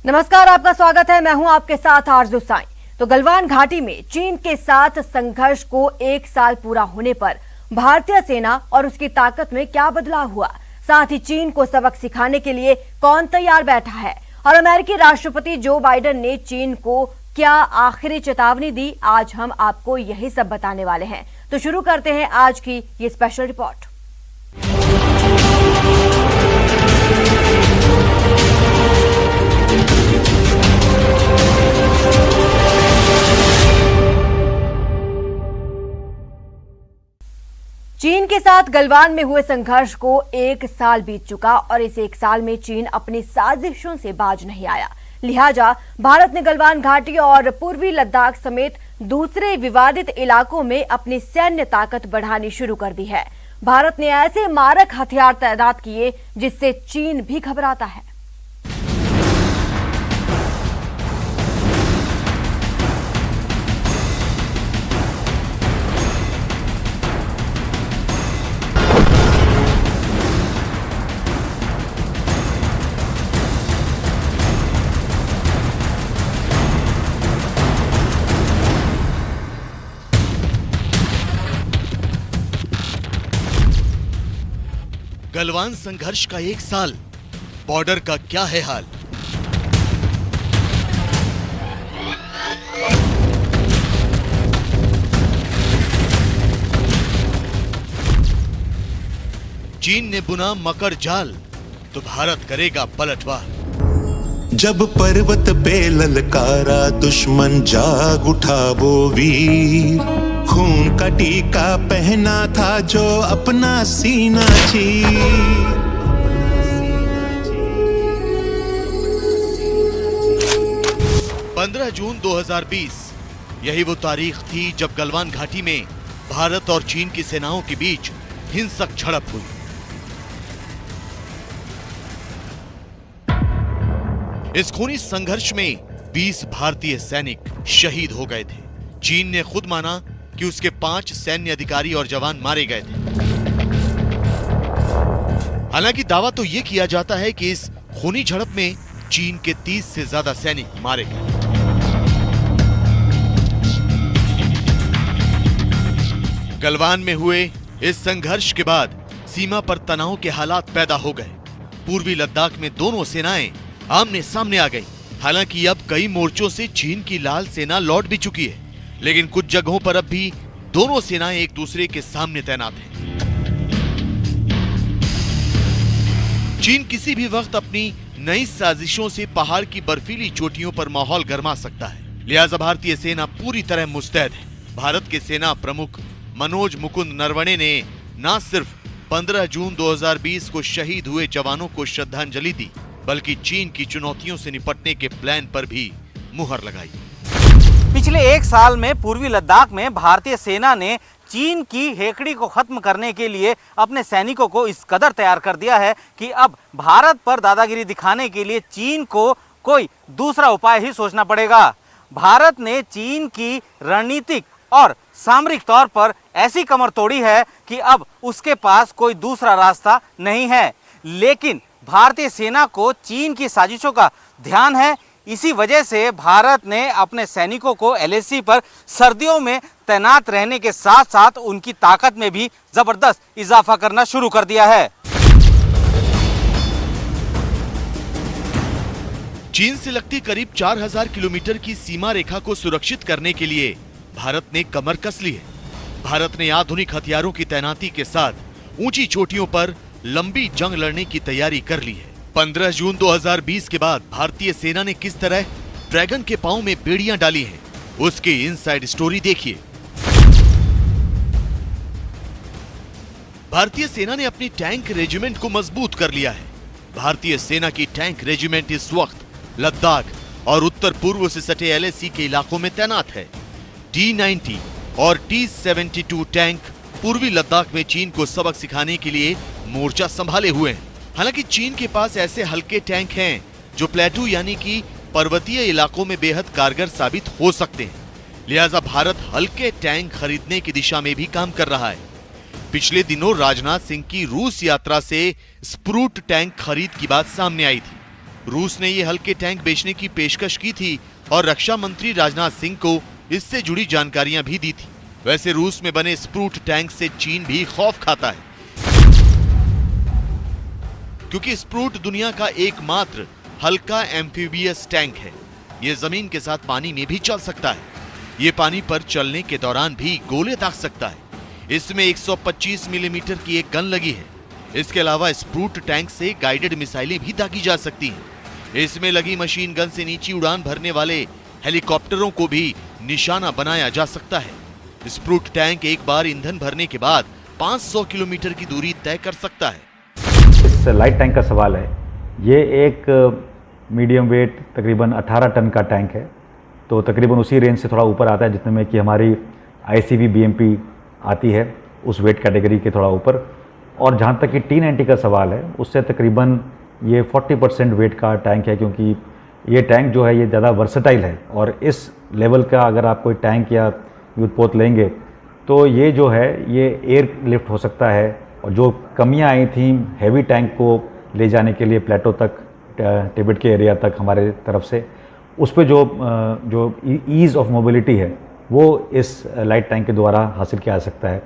नमस्कार, आपका स्वागत है। मैं हूं आपके साथ आरजू साई। तो गलवान घाटी में चीन के साथ संघर्ष को 1 साल पूरा होने पर भारतीय सेना और उसकी ताकत में क्या बदलाव हुआ, साथ ही चीन को सबक सिखाने के लिए कौन तैयार बैठा है और अमेरिकी राष्ट्रपति जो बाइडेन ने चीन को क्या आखिरी चेतावनी दी, आज हम आपको यही सब बताने वाले हैं। तो शुरू करते हैं आज की ये स्पेशल रिपोर्ट। चीन के साथ गलवान में हुए संघर्ष को 1 साल बीत चुका और इस 1 साल में चीन अपनी साजिशों से बाज नहीं आया। लिहाजा भारत ने गलवान घाटी और पूर्वी लद्दाख समेत दूसरे विवादित इलाकों में अपनी सैन्य ताकत बढ़ानी शुरू कर दी है। भारत ने ऐसे मारक हथियार तैनात किए जिससे चीन भी घबराता है। गलवान संघर्ष का 1 साल, बॉर्डर का क्या है हाल। चीन ने बुना मकर जाल तो भारत करेगा पलटवार। जब पर्वत पे ललकारा दुश्मन जाग उठा वो वीर, खून का टीका पहना था जो अपना सीना चीर। 15 जून 2020 यही वो तारीख थी जब गलवान घाटी में भारत और चीन की सेनाओं के बीच हिंसक झड़प हुई। इस खूनी संघर्ष में 20 भारतीय सैनिक शहीद हो गए थे। चीन ने खुद माना कि उसके 5 सैन्य अधिकारी और जवान मारे गए थे। हालांकि दावा तो यह किया जाता है कि इस खूनी झड़प में चीन के 30 से ज्यादा सैनिक मारे गए। गलवान में हुए इस संघर्ष के बाद सीमा पर तनाव के हालात पैदा हो गए। पूर्वी लद्दाख में दोनों सेनाएं आमने सामने आ गई। हालांकि अब कई मोर्चों से चीन की लाल सेना लौट भी चुकी है, लेकिन कुछ जगहों पर अब भी दोनों सेनाएं एक दूसरे के सामने तैनात हैं। चीन किसी भी वक्त अपनी नई साजिशों से पहाड़ की बर्फीली चोटियों पर माहौल गरमा सकता है। लिहाजा भारतीय सेना पूरी तरह मुस्तैद है। भारत के सेना प्रमुख मनोज मुकुंद नरवणे ने न सिर्फ 15 जून 2020 को शहीद हुए जवानों को श्रद्धांजलि दी, बल्कि चीन की चुनौतियों से निपटने के प्लान पर भी मुहर लगाई। पिछले 1 साल में पूर्वी लद्दाख में भारतीय सेना ने चीन की हेकड़ी को खत्म करने के लिए अपने सैनिकों को इस कदर तैयार कर दिया है कि अब भारत पर दादागिरी दिखाने के लिए चीन को कोई दूसरा उपाय ही सोचना पड़ेगा। भारत ने चीन की रणनीतिक और सामरिक तौर पर ऐसी कमर तोड़ी है कि अब उसके पास कोई दूसरा रास्ता नहीं है। लेकिन भारतीय सेना को चीन की साजिशों का ध्यान है। इसी वजह से भारत ने अपने सैनिकों को LAC पर सर्दियों में तैनात रहने के साथ साथ उनकी ताकत में भी जबरदस्त इजाफा करना शुरू कर दिया है। चीन से लगती करीब 4000 किलोमीटर की सीमा रेखा को सुरक्षित करने के लिए भारत ने कमर कस ली है। भारत ने आधुनिक हथियारों की तैनाती के साथ ऊंची चोटियों पर लंबी जंग लड़ने की तैयारी कर ली है। 15 जून 2020 के बाद भारतीय सेना ने किस तरह ड्रैगन के पांव में बेड़ियां डाली हैं, उसकी इनसाइड स्टोरी देखिए। भारतीय सेना ने अपनी टैंक रेजिमेंट को मजबूत कर लिया है। भारतीय सेना की टैंक रेजिमेंट इस वक्त लद्दाख और उत्तर पूर्व से सटे LAC के इलाकों में तैनात है। T-90 और T-72 टैंक पूर्वी लद्दाख में चीन को सबक सिखाने के लिए मोर्चा संभाले हुए हैं। हालांकि चीन के पास ऐसे हल्के टैंक हैं जो प्लेटू यानी कि पर्वतीय इलाकों में बेहद कारगर साबित हो सकते हैं। लिहाजा भारत हल्के टैंक खरीदने की दिशा में भी काम कर रहा है। पिछले दिनों राजनाथ सिंह की रूस यात्रा से स्प्रूट टैंक खरीद की बात सामने आई थी। रूस ने ये हल्के टैंक बेचने की पेशकश की थी और रक्षा मंत्री राजनाथ सिंह को इससे जुड़ी जानकारियां भी दी थी। वैसे रूस में बने स्प्रूट टैंक से चीन भी खौफ खाता है, क्योंकि स्प्रूट दुनिया का एकमात्र हल्का एम्फीबियस टैंक है। ये जमीन के साथ पानी में भी चल सकता है। ये पानी पर चलने के दौरान भी गोले दाग सकता है। इसमें 125 मिलीमीटर की एक गन लगी है। इसके अलावा स्प्रूट टैंक से गाइडेड मिसाइलें भी दागी जा सकती हैं। इसमें लगी मशीन गन से नीची उड़ान भरने वाले हेलीकॉप्टरों को भी निशाना बनाया जा सकता है। स्प्रूट टैंक एक बार ईंधन भरने के बाद 500 किलोमीटर की दूरी तय कर सकता है। इस लाइट टैंक का सवाल है, ये एक मीडियम वेट तकरीबन 18 टन का टैंक है, तो तकरीबन उसी रेंज से थोड़ा ऊपर आता है जितने में कि हमारी ICV BMP आती है, उस वेट कैटेगरी के थोड़ा ऊपर। और जहाँ तक कि T90 का सवाल है, उससे तकरीबन ये 40% वेट का टैंक है, क्योंकि ये टैंक जो है ये ज़्यादा वर्सेटाइल है। और इस लेवल का अगर आप कोई टैंक या युद्धपोत लेंगे तो ये जो है ये एयर लिफ्ट हो सकता है। और जो कमियां आई थी हैवी टैंक को ले जाने के लिए प्लेटो तक, तिब्बत के एरिया तक हमारे तरफ से, उस पे जो ईज़ ऑफ मोबिलिटी है वो इस लाइट टैंक के द्वारा हासिल किया जा सकता है।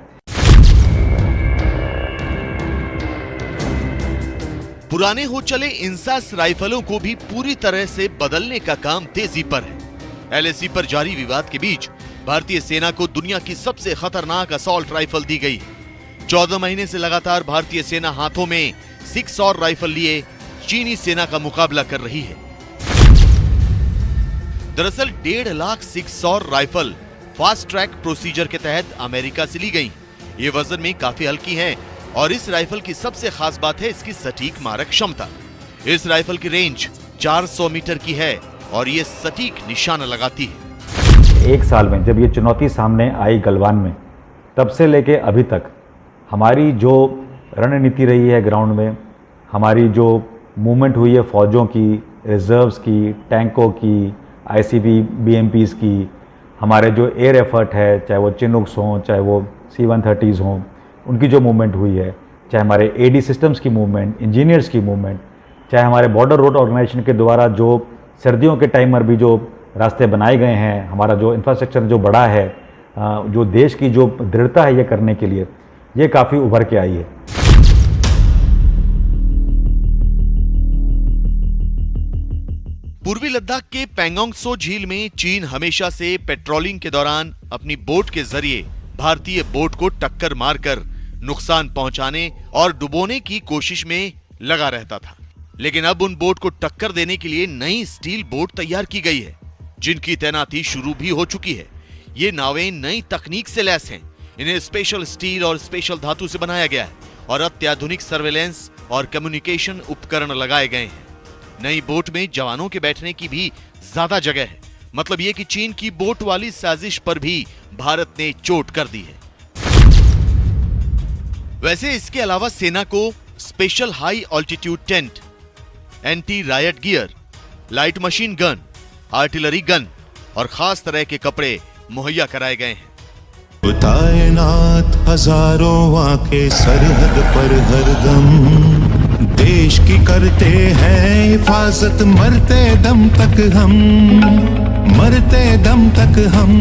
पुराने हो चले इंसास राइफलों को भी पूरी तरह से बदलने का काम तेजी पर है। LAC पर जारी विवाद के बीच भारतीय सेना को दुनिया की सबसे खतरनाक असॉल्ट राइफल दी गई है। 14 महीने से लगातार भारतीय सेना हाथों में 6 और राइफल लिए चीनी सेना का मुकाबला कर रही है। दरअसल 1.5 लाख 6 और राइफल फास्ट ट्रैक प्रोसीजर के तहत अमेरिका से ली गई। ये वजन में काफी हल्की है और इस राइफल की सबसे खास बात है इसकी सटीक मारक क्षमता। इस राइफल की रेंज 400 मीटर की है और ये सटीक निशाना लगाती है। एक साल में जब ये चुनौती सामने आई गलवान में, तब से लेके अभी तक हमारी जो रणनीति रही है ग्राउंड में, हमारी जो मूवमेंट हुई है फौजों की, रिजर्व्स की, टैंकों की, ICV BMPs की, हमारे जो एयर एफर्ट है, चाहे वो चिनूक्स हों, चाहे वो C-130s हों, उनकी जो मूवमेंट हुई है, चाहे हमारे AD सिस्टम्स की मूवमेंट, इंजीनियर्स की मूवमेंट, चाहे हमारे बॉर्डर रोड ऑर्गेनाइजेशन के द्वारा जो सर्दियों के टाइम पर भी जो रास्ते बनाए गए हैं, हमारा जो इंफ्रास्ट्रक्चर जो बड़ा है, जो देश की जो दृढ़ता है ये करने के लिए, ये काफ़ी उभर के आई है। पूर्वी लद्दाख के पैंगोंग त्सो झील में चीन हमेशा से पेट्रोलिंग के दौरान अपनी बोट के जरिए भारतीय बोट को टक्कर मारकर नुकसान पहुंचाने और डुबोने की कोशिश में लगा रहता था। लेकिन अब उन बोट को टक्कर देने के लिए नई स्टील बोट तैयार की गई है, जिनकी तैनाती शुरू भी हो चुकी है। ये नावें नई तकनीक से लैस हैं। इन्हें स्पेशल स्टील और स्पेशल धातु से बनाया गया है और अत्याधुनिक सर्वेलेंस और कम्युनिकेशन उपकरण लगाए गए हैं। नई बोट में जवानों के बैठने की भी ज्यादा जगह है। मतलब ये कि चीन की बोट वाली साजिश पर भी भारत ने चोट कर दी है। वैसे इसके अलावा सेना को special high altitude tent, anti riot gear, light machine gun, artillery gun और खास तरह के कपड़े मुहैया कराए गए हैं। तैनात हजारों आंखें सरहद पर हरदम, देश की करते हैं हिफाजत, मरते दम तक हम, मरते दम तक हम।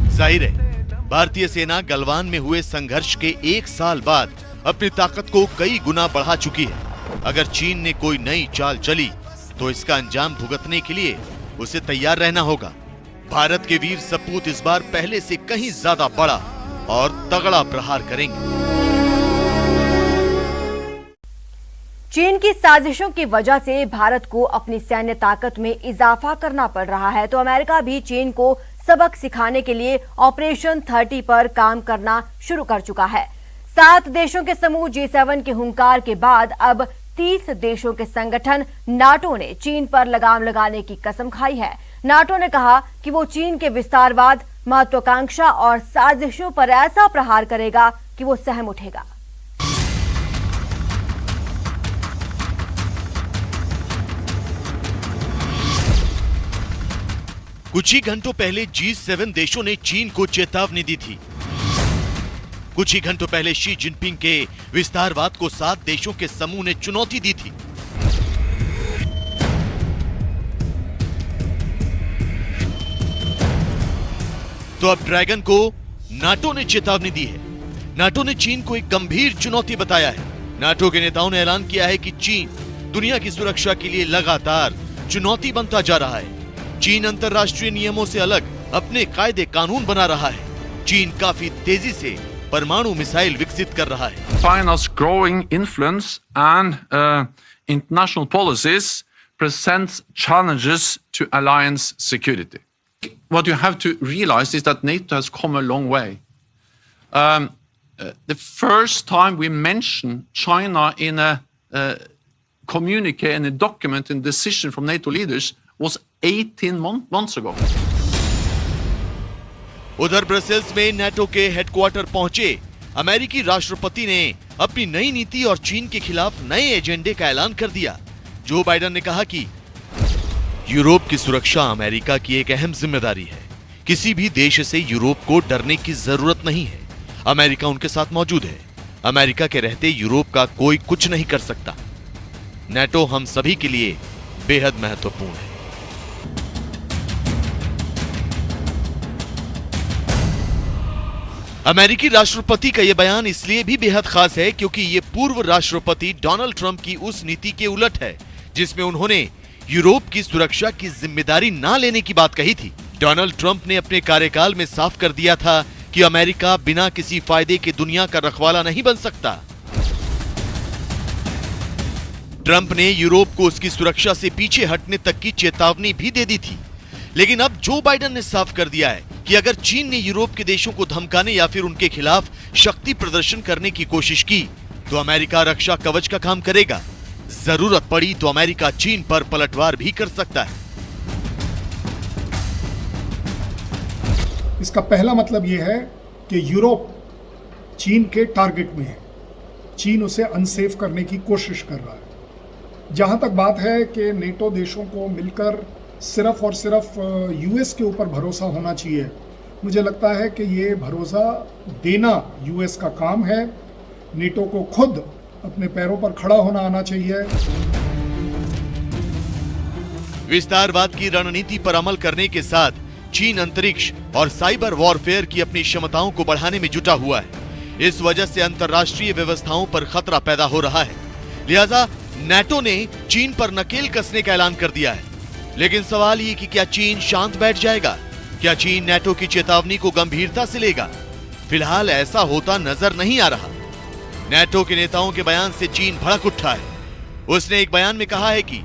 जाहिर है भारतीय सेना गलवान में हुए संघर्ष के 1 साल बाद अपनी ताकत को कई गुना बढ़ा चुकी है। अगर चीन ने कोई नई चाल चली तो इसका अंजाम भुगतने के लिए उसे तैयार रहना होगा। भारत के वीर सपूत इस बार पहले से कहीं ज्यादा बड़ा और तगड़ा प्रहार करेंगे। चीन की साजिशों की वजह से भारत को अपनी सैन्य ताकत में इजाफा करना पड़ रहा है, तो अमेरिका भी चीन को सबक सिखाने के लिए ऑपरेशन 30 पर काम करना शुरू कर चुका है। 7 देशों के समूह G7 के हुंकार के बाद अब 30 देशों के संगठन नाटो ने चीन पर लगाम लगाने की कसम खाई है। नाटो ने कहा कि वो चीन के विस्तारवाद, महत्वाकांक्षा और साजिशों पर ऐसा प्रहार करेगा कि वो सहम उठेगा। कुछ ही घंटों पहले G7 देशों ने चीन को चेतावनी दी थी। कुछ ही घंटों पहले शी जिनपिंग के विस्तारवाद को 7 देशों के समूह ने चुनौती दी थी। तो अब ड्रैगन को नाटो ने चेतावनी दी है। नाटो ने चीन को एक गंभीर चुनौती बताया है। नाटो के नेताओं ने ऐलान किया है कि चीन दुनिया की सुरक्षा के लिए लगातार चुनौती बनता जा रहा है। चीन अंतर्राष्ट्रीय नियमों से अलग अपने कायदे कानून बना रहा है। चीन काफी तेजी से परमाणु मिसाइल विकसित कर रहा है। China's growing influence and international policies presents challenges to alliance security. What you have to realize is that NATO has come a long way. The first time we mention China in a communique, in a document, in a decision from NATO leaders was 18 months ago. उधर Brussels में NATO के headquarter पहुंचे अमेरिकी राष्ट्रपति ने अपनी नई नीति और चीन के खिलाफ नए एजेंडे का ऐलान कर दिया। जो बाइडेन ने कहा कि यूरोप की सुरक्षा अमेरिका की एक अहम जिम्मेदारी है। किसी भी देश से यूरोप को डरने की जरूरत नहीं है। अमेरिका उनके साथ मौजूद है। अमेरिका के रहते यूरोप का कोई कुछ नहीं कर सकता। नाटो हम सभी के लिए बेहद महत्वपूर्ण है। अमेरिकी राष्ट्रपति का यह बयान इसलिए भी बेहद खास है क्योंकि यह पूर्व राष्ट्रपति डोनाल्ड ट्रंप की उस नीति के उलट है जिसमें उन्होंने यूरोप की सुरक्षा की जिम्मेदारी ना लेने की बात कही थी। डोनाल्ड ट्रंप ने अपने कार्यकाल में साफ कर दिया था कि अमेरिका बिना किसी फायदे के दुनिया का रखवाला नहीं बन सकता। ट्रंप ने यूरोप को उसकी सुरक्षा से पीछे हटने तक की चेतावनी भी दे दी थी। लेकिन अब जो बाइडेन ने साफ कर दिया है कि अगर चीन ने यूरोप के देशों को धमकाने या फिर उनके खिलाफ शक्ति प्रदर्शन करने की कोशिश की तो अमेरिका रक्षा कवच का काम करेगा। जरूरत पड़ी तो अमेरिका चीन पर पलटवार भी कर सकता है। इसका पहला मतलब यह है कि यूरोप चीन के टारगेट में है। चीन उसे अनसेफ करने की कोशिश कर रहा है। जहां तक बात है कि नेटो देशों को मिलकर सिर्फ और सिर्फ यूएस के ऊपर भरोसा होना चाहिए, मुझे लगता है कि ये भरोसा देना यूएस का काम है। नेटो को खुद अपने पैरों पर खड़ा होना आना चाहिए। विस्तारवाद की रणनीति पर अमल करने के साथ चीन अंतरिक्ष और साइबर वॉरफेयर की अपनी क्षमताओं को बढ़ाने में जुटा हुआ है। इस वजह से अंतर्राष्ट्रीय व्यवस्थाओं पर खतरा पैदा हो रहा है। लिहाजा नाटो ने चीन पर नकेल कसने का ऐलान कर दिया है। लेकिन सवाल ये कि क्या चीन शांत बैठ जाएगा? क्या चीन नाटो की चेतावनी को गंभीरता से लेगा? फिलहाल ऐसा होता नजर नहीं आ रहा। नाटो के नेताओं के बयान से चीन भड़क उठा है। उसने एक बयान में कहा है कि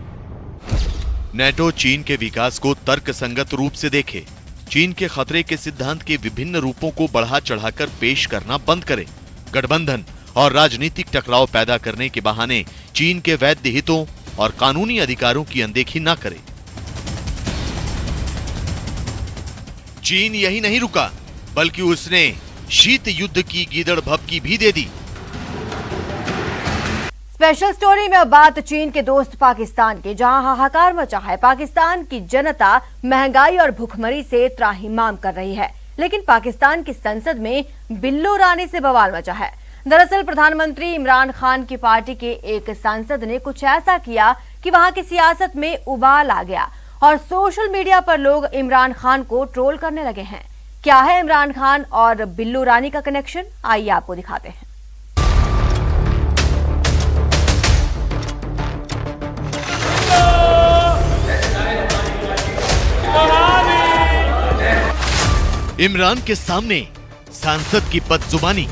नाटो चीन के विकास को तर्कसंगत रूप से देखे, चीन के खतरे के सिद्धांत के विभिन्न रूपों को बढ़ा चढ़ाकर पेश करना बंद करे, गठबंधन और राजनीतिक टकराव पैदा करने के बहाने चीन के वैध हितों और कानूनी अधिकारों की अनदेखी न करे। चीन यही नहीं रुका, बल्कि उसने शीत युद्ध की गीदड़ भभकी भी दे दी। स्पेशल स्टोरी में अब बात चीन के दोस्त पाकिस्तान की, जहां हाहाकार मचा है। पाकिस्तान की जनता महंगाई और भूखमरी से त्राहिमाम कर रही है, लेकिन पाकिस्तान की संसद में बिल्लो रानी से बवाल मचा है। दरअसल प्रधानमंत्री इमरान खान की पार्टी के एक सांसद ने कुछ ऐसा किया कि वहां की सियासत में उबाल आ गया और सोशल मीडिया पर लोग इमरान खान को ट्रोल करने लगे हैं। क्या है इमरान खान और बिल्लो रानी का कनेक्शन? आइए आपको दिखाते हैं। इमरान के सामने सांसद की बदजुबानी।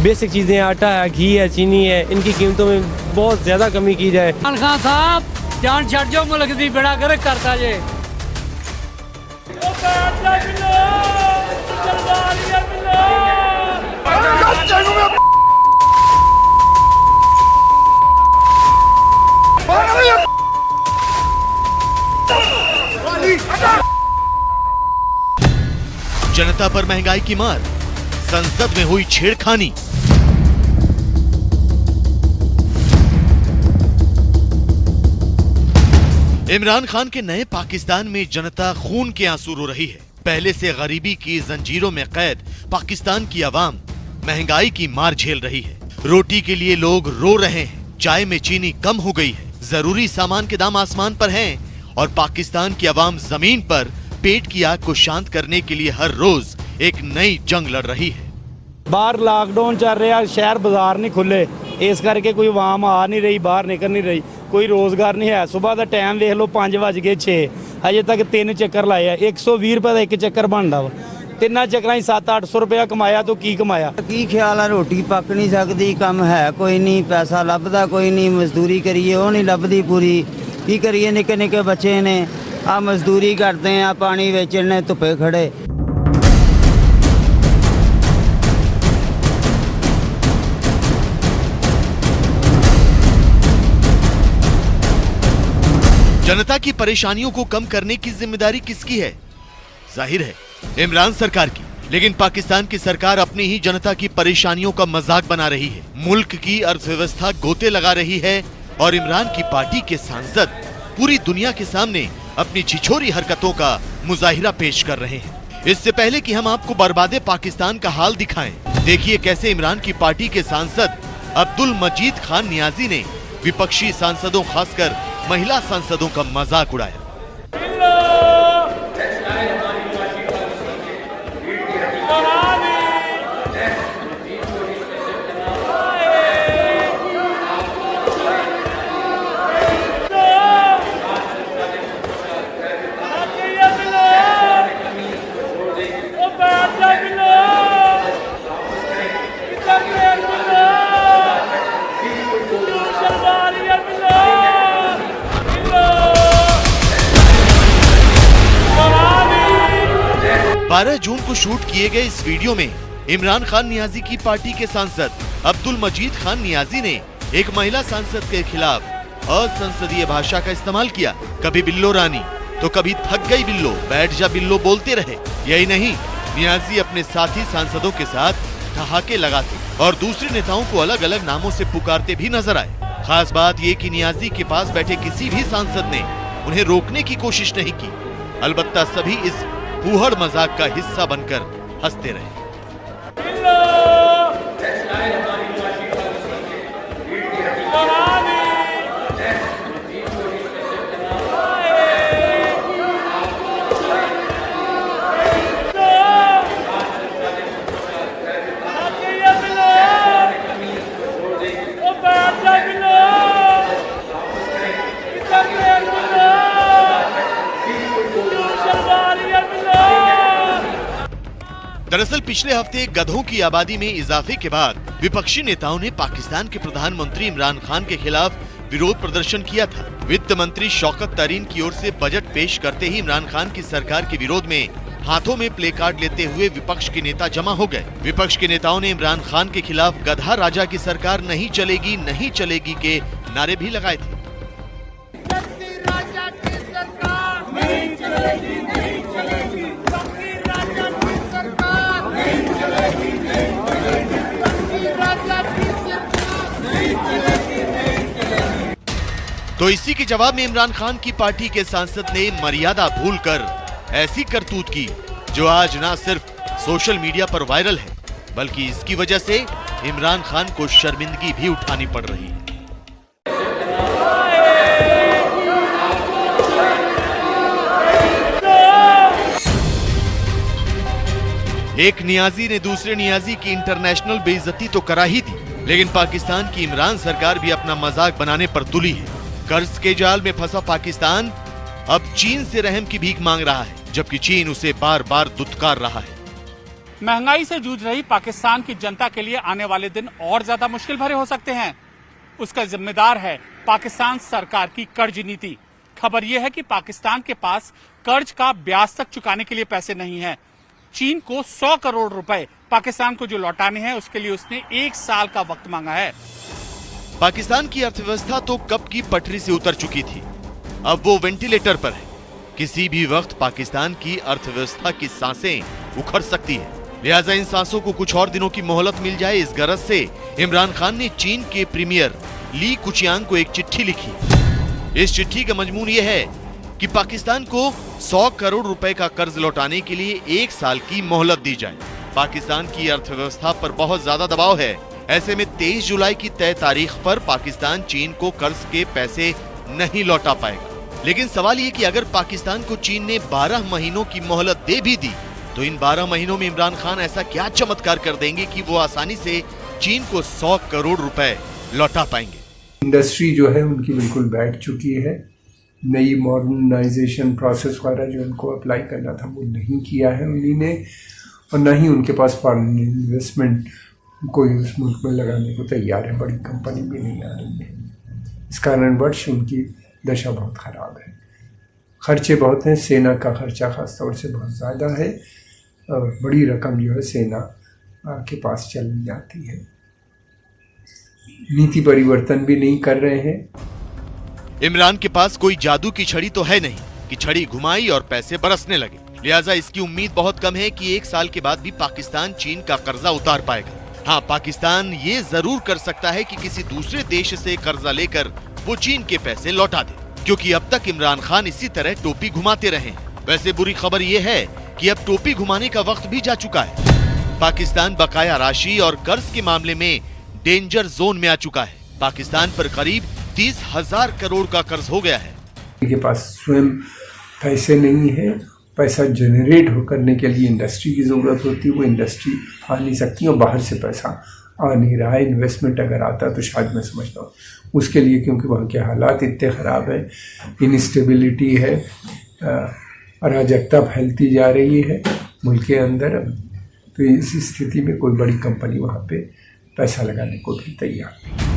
बेसिक चीजें आटा है, घी है, चीनी है, इनकी कीमतों में बहुत ज्यादा कमी की जाए। खान साहब जान छड़ जाओ, मुल्क दी बेड़ा गर्क करता जे। जनता पर महंगाई की मार, संसद में हुई छेड़खानी। इमरान खान के नए पाकिस्तान में जनता खून के आंसू रो रही है। पहले से गरीबी की जंजीरों में कैद पाकिस्तान की आवाम महंगाई की मार झेल रही है। रोटी के लिए लोग रो रहे हैं, चाय में चीनी कम हो गई है, जरूरी सामान के दाम आसमान पर हैं और पाकिस्तान की आवाम जमीन पर पेट की आग को शांत करने के लिए हर रोज एक नई जंग लड़ रही है। बाहर लॉकडाउन चल रहा, शहर बाजार नहीं खुले, इस करके कोई आवाम आ नहीं रही, बाहर निकल नहीं रही, कोई रोजगार नहीं है। सुबह का टाइम देख लो 5:06, अजे तक 3 चक्कर लाए, 120 रुपए का एक चक्कर बनता वा। 3 चक्कर 700-800 रुपया कमाया तो की कमाया। की ख्याल है रोटी पक नहीं सकती, कम है कोई नहीं, पैसा लभदा कोई नहीं, मजदूरी करिए वो नहीं लभदी पूरी, की करिए। निके निके बच्चे ने आ मजदूरी करते हैं, आ पानी बेचने धुप्पे खड़े। जनता की परेशानियों को कम करने की जिम्मेदारी किसकी है? जाहिर है इमरान सरकार की। लेकिन पाकिस्तान की सरकार अपनी ही जनता की परेशानियों का मजाक बना रही है, मुल्क की अर्थव्यवस्था गोते लगा रही है और इमरान की पार्टी के सांसद पूरी दुनिया के सामने अपनी छिछोरी हरकतों का मुजाहिरा पेश कर रहे हैं। इससे पहले कि हम आपको बर्बादे पाकिस्तान का हाल दिखाएं, देखिए कैसे इमरान की पार्टी के सांसद अब्दुल मजीद खान नियाजी ने विपक्षी सांसदों, खासकर महिला सांसदों का मजाक उड़ाया। जून को शूट किए गए इस वीडियो में इमरान खान नियाजी की पार्टी के सांसद अब्दुल मजीद खान नियाजी ने एक महिला सांसद के खिलाफ असंसदीय भाषा का इस्तेमाल किया। कभी बिल्लो रानी तो कभी थक गई बिल्लो, बैठ जा बिल्लो बोलते रहे। यही नहीं, नियाजी अपने साथी सांसदों के साथ ठहाके लगाते और दूसरे नेताओं को अलग अलग नामों से पुकारते भी नजर आए। खास बात ये कि नियाजी के पास बैठे किसी भी सांसद ने उन्हें रोकने की कोशिश नहीं की, अलबत्ता सभी इस फूहड़ मजाक का हिस्सा बनकर हंसते रहे। दरअसल पिछले हफ्ते गधों की आबादी में इजाफे के बाद विपक्षी नेताओं ने पाकिस्तान के प्रधानमंत्री इमरान खान के खिलाफ विरोध प्रदर्शन किया था। वित्त मंत्री शौकत तरीन की ओर से बजट पेश करते ही इमरान खान की सरकार के विरोध में हाथों में प्ले कार्ड लेते हुए विपक्ष के नेता जमा हो गए। विपक्ष के नेताओं ने इमरान खान के खिलाफ गधा राजा की सरकार नहीं चलेगी के नारे भी लगाए थे। तो इसी के जवाब में इमरान खान की पार्टी के सांसद ने मर्यादा भूलकर ऐसी करतूत की जो आज न सिर्फ सोशल मीडिया पर वायरल है, बल्कि इसकी वजह से इमरान खान को शर्मिंदगी भी उठानी पड़ रही है। एक नियाजी ने दूसरे नियाजी की इंटरनेशनल बेइज्जती तो करा ही थी, लेकिन पाकिस्तान की इमरान सरकार भी अपना मजाक बनाने पर तुली है। कर्ज के जाल में फंसा पाकिस्तान अब चीन से रहम की भीख मांग रहा है, जबकि चीन उसे बार बार दुत्कार रहा है। महंगाई से जूझ रही पाकिस्तान की जनता के लिए आने वाले दिन और ज्यादा मुश्किल भरे हो सकते हैं। उसका जिम्मेदार है पाकिस्तान सरकार की कर्ज नीति। खबर यह है कि पाकिस्तान के पास कर्ज का ब्याज तक चुकाने के लिए पैसे नहीं है। चीन को 100 करोड़ रुपए पाकिस्तान को जो लौटाने हैं उसके लिए उसने 1 साल का वक्त मांगा है। पाकिस्तान की अर्थव्यवस्था तो कब की पटरी से उतर चुकी थी, अब वो वेंटिलेटर पर है। किसी भी वक्त पाकिस्तान की अर्थव्यवस्था की सांसें उखड़ सकती है, लिहाजा इन सांसों को कुछ और दिनों की मोहलत मिल जाए, इस गरज से इमरान खान ने चीन के प्रीमियर ली कुचियांग को एक चिट्ठी लिखी। इस चिट्ठी का मजमून यह है कि पाकिस्तान को 100 करोड़ रुपए का कर्ज लौटाने के लिए 1 साल की मोहलत दी जाए। पाकिस्तान की अर्थव्यवस्था पर बहुत ज्यादा दबाव है, ऐसे में 23 जुलाई की तय तारीख पर पाकिस्तान चीन को कर्ज के पैसे नहीं लौटा पाएगा। लेकिन सवाल ये कि अगर पाकिस्तान को चीन ने 12 महीनों की मोहलत दे भी दी तो इन 12 महीनों में इमरान खान ऐसा क्या चमत्कार कर देंगे कि वो आसानी से चीन को 100 करोड़ रुपए लौटा पाएंगे। इंडस्ट्री जो है उनकी बिल्कुल बैठ चुकी है। नई मॉडर्नाइजेशन प्रोसेस वगैरह जो उनको अप्लाई करना था वो नहीं किया है उन्हीं ने, और न ही उनके पास फॉरेन इन्वेस्टमेंट कोई उस मुल्क में लगाने को तैयार है। बड़ी कंपनी भी नहीं आ रही है। इस कारणवश उनकी दशा बहुत ख़राब है। खर्चे बहुत हैं, सेना का खर्चा खास तौर से बहुत ज़्यादा है और बड़ी रकम जो है सेना के पास चली जाती है। नीति परिवर्तन भी नहीं कर रहे हैं। इमरान के पास कोई जादू की छड़ी तो है नहीं कि छड़ी घुमाई और पैसे बरसने लगे। लिहाजा इसकी उम्मीद बहुत कम है कि 1 साल के बाद भी पाकिस्तान चीन का कर्जा उतार पाएगा। हाँ, पाकिस्तान ये जरूर कर सकता है कि किसी दूसरे देश से कर्जा लेकर वो चीन के पैसे लौटा दे, क्योंकि अब तक इमरान खान इसी तरह टोपी घुमाते रहे हैं। वैसे बुरी खबर ये है कि अब टोपी घुमाने का वक्त भी जा चुका है। पाकिस्तान बकाया राशि और कर्ज के मामले में डेंजर जोन में आ चुका है। पाकिस्तान पर करीब 30,000 करोड़ का कर्ज हो गया है। उनके पास स्वयं पैसे नहीं है। पैसा जनरेट करने के लिए इंडस्ट्री की ज़रूरत होती है, वो इंडस्ट्री आ नहीं सकती और बाहर से पैसा आ नहीं रहा है। इन्वेस्टमेंट अगर आता तो शायद मैं समझता हूँ उसके लिए, क्योंकि वहाँ के हालात इतने ख़राब है, इनस्टेबिलिटी है, अराजकता फैलती जा रही है मुल्क के अंदर। तो इस स्थिति में कोई बड़ी कंपनी वहाँ पे पैसा लगाने को भी तैयार नहीं।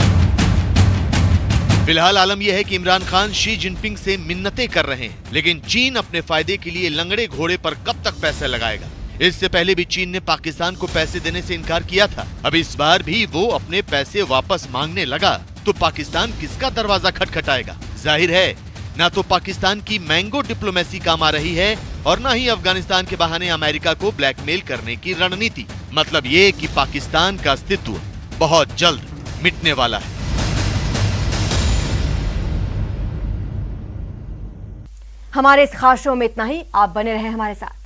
फिलहाल आलम यह है कि इमरान खान शी जिनपिंग से मिन्नतें कर रहे हैं, लेकिन चीन अपने फायदे के लिए लंगड़े घोड़े पर कब तक पैसे लगाएगा। इससे पहले भी चीन ने पाकिस्तान को पैसे देने से इनकार किया था। अब इस बार भी वो अपने पैसे वापस मांगने लगा तो पाकिस्तान किसका दरवाजा खटखटाएगा। जाहिर है ना तो पाकिस्तान की मैंगो डिप्लोमेसी काम आ रही है और ना ही अफगानिस्तान के बहाने अमेरिका को ब्लैकमेल करने की रणनीति। मतलब ये कि पाकिस्तान का अस्तित्व बहुत जल्द मिटने वाला है। हमारे इस खास शो में इतना ही। आप बने रहें हमारे साथ।